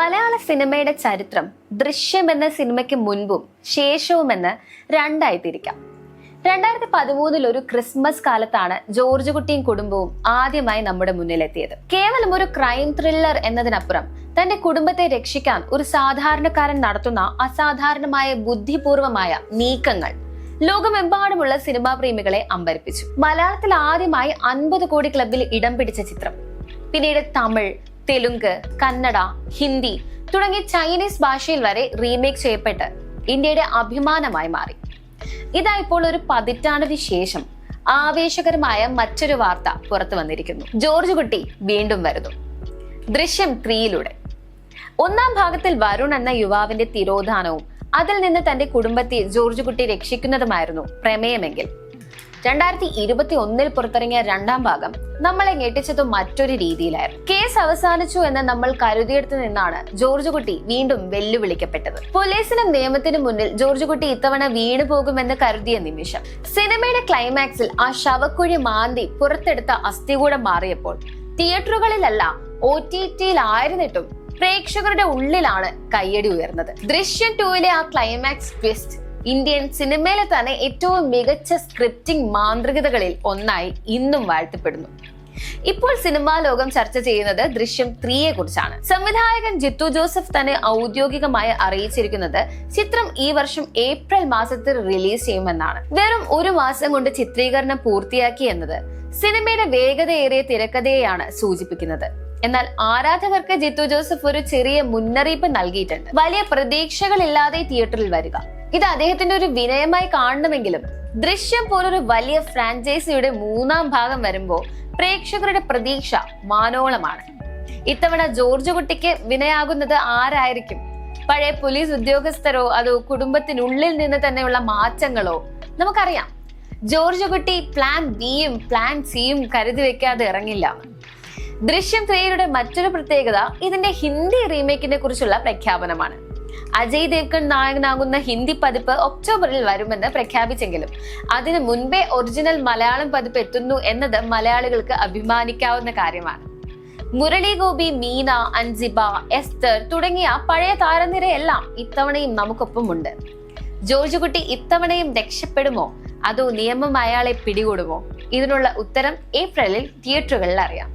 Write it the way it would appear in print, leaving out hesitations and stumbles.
മലയാള സിനിമയുടെ ചരിത്രം ദൃശ്യം എന്ന സിനിമയ്ക്ക് മുൻപും ശേഷവുമെന്ന് രണ്ടായി തിരിക്കാം. 2013 ഒരു ക്രിസ്മസ് കാലത്താണ് ജോർജ് കുട്ടിയും കുടുംബവും ആദ്യമായി നമ്മുടെ മുന്നിലെത്തിയത്. കേവലം ഒരു ക്രൈം ത്രില്ലർ എന്നതിനപ്പുറം തന്റെ കുടുംബത്തെ രക്ഷിക്കാൻ ഒരു സാധാരണക്കാരൻ നടത്തുന്ന അസാധാരണമായ ബുദ്ധിപൂർവമായ നീക്കങ്ങൾ ലോകമെമ്പാടുമുള്ള സിനിമാ പ്രേമികളെ അമ്പരപ്പിച്ചു. മലയാളത്തിൽ ആദ്യമായി 50 കോടി ക്ലബിൽ ഇടം പിടിച്ച ചിത്രം പിന്നീട് തമിഴ്, തെലുങ്ക്, കന്നഡ, ഹിന്ദി തുടങ്ങി ചൈനീസ് ഭാഷയിൽ വരെ റീമേക്ക് ചെയ്യപ്പെട്ട് ഇന്ത്യയുടെ അഭിമാനമായി മാറി. ഇതാ ഇപ്പോൾ ഒരു പതിറ്റാണ്ടിന് ശേഷം ആവേശകരമായ മറ്റൊരു വാർത്ത പുറത്തു വന്നിരിക്കുന്നു. ജോർജ് കുട്ടി വീണ്ടും വരുന്നു. ദൃശ്യം 3 ഒന്നാം ഭാഗത്തിൽ വരുൺ എന്ന യുവാവിന്റെ തിരോധാനവും അതിൽ നിന്ന് തന്റെ കുടുംബത്തെ ജോർജ് കുട്ടി രക്ഷിക്കുന്നതുമായിരുന്നു പ്രമേയമെങ്കിൽ 2021 പുറത്തിറങ്ങിയ രണ്ടാം ഭാഗം നമ്മളെ ഞെട്ടിച്ചതും മറ്റൊരു രീതിയിലായിരുന്നു. കേസ് അവസാനിച്ചു എന്ന് നമ്മൾ കരുതിയെടുത്തു നിന്നാണ് ജോർജ് കുട്ടി വീണ്ടും വെല്ലുവിളിക്കപ്പെട്ടത്. പോലീസിനും നിയമത്തിനും മുന്നിൽ ജോർജ് കുട്ടി ഇത്തവണ വീണു പോകുമെന്ന് കരുതിയ നിമിഷം സിനിമയുടെ ക്ലൈമാക്സിൽ ആ ശവക്കുഴി മാന്തി പുറത്തെടുത്ത അസ്ഥികൂടം മാറിയപ്പോൾ തിയേറ്ററുകളിലല്ല OTT-യിലായിരുന്നിട്ടും പ്രേക്ഷകരുടെ ഉള്ളിലാണ് കയ്യടി ഉയർന്നത്. ദൃശ്യം 2 ആ ക്ലൈമാക്സ് ട്വിസ്റ്റ് ഇന്ത്യൻ സിനിമയിലെ തന്നെ ഏറ്റവും മികച്ച സ്ക്രിപ്റ്റിംഗ് മാന്ത്രികതകളിൽ ഒന്നായി ഇന്നും വാഴ്ത്തപ്പെടുന്നു. ഇപ്പോൾ സിനിമാ ലോകം ചർച്ച ചെയ്യുന്നത് ദൃശ്യം 3 കുറിച്ചാണ്. സംവിധായകൻ ജിത്തു ജോസഫ് തന്നെ ഔദ്യോഗികമായി അറിയിച്ചിരിക്കുന്നത് ചിത്രം ഈ വർഷം ഏപ്രിൽ മാസത്തിൽ റിലീസ് ചെയ്യുമെന്നാണ്. വെറും ഒരു മാസം കൊണ്ട് ചിത്രീകരണം പൂർത്തിയാക്കി എന്നത് സിനിമയുടെ വേഗതയേറിയ തിരക്കഥയെയാണ് സൂചിപ്പിക്കുന്നത്. എന്നാൽ ആരാധകർക്ക് ജിത്തു ജോസഫ് ഒരു ചെറിയ മുന്നറിയിപ്പ് നൽകിയിട്ടുണ്ട്. വലിയ പ്രതീക്ഷകളില്ലാതെ തിയേറ്ററിൽ വരിക. ഇത് അദ്ദേഹത്തിന്റെ ഒരു വിനയമായി കാണണമെങ്കിലും ദൃശ്യം പോലൊരു വലിയ ഫ്രാഞ്ചൈസിയുടെ 3ാം ഭാഗം വരുമ്പോൾ പ്രേക്ഷകരുടെ പ്രതീക്ഷ മാനോളമാണ്. ഇത്തവണ ജോർജ് കുട്ടിക്ക് വിനയാകുന്നത് ആരായിരിക്കും? പഴയ പോലീസ് ഉദ്യോഗസ്ഥരോ അതോ കുടുംബത്തിനുള്ളിൽ നിന്ന് തന്നെയുള്ള മാറ്റങ്ങളോ? നമുക്കറിയാം, ജോർജ് കുട്ടി പ്ലാൻ ബിയും പ്ലാൻ സിയും കരുതി വെക്കാതെ ഇറങ്ങില്ല. ദൃശ്യം 3 മറ്റൊരു പ്രത്യേകത ഇതിന്റെ ഹിന്ദി റീമേക്കിനെ കുറിച്ചുള്ള പ്രഖ്യാപനമാണ്. അജയ് ദേവ്ഗൺ നായകനാകുന്ന ഹിന്ദി പതിപ്പ് ഒക്ടോബറിൽ വരുമെന്ന് പ്രഖ്യാപിച്ചെങ്കിലും അതിനു മുൻപേ ഒറിജിനൽ മലയാളം പതിപ്പ് എത്തുന്നു എന്നത് മലയാളികൾക്ക് അഭിമാനിക്കാവുന്ന കാര്യമാണ്. മുരളി ഗോപി, മീന, അൻസിബ, എസ്തർ തുടങ്ങിയ പഴയ താരനിരയെല്ലാം ഇത്തവണയും നമുക്കൊപ്പമുണ്ട്. ജോർജ് കുട്ടി ഇത്തവണയും രക്ഷപ്പെടുമോ അതോ നിയമം അയാളെ പിടികൂടുമോ? ഇതിനുള്ള ഉത്തരം ഏപ്രിലിൽ തിയേറ്ററുകളിൽ അറിയാം.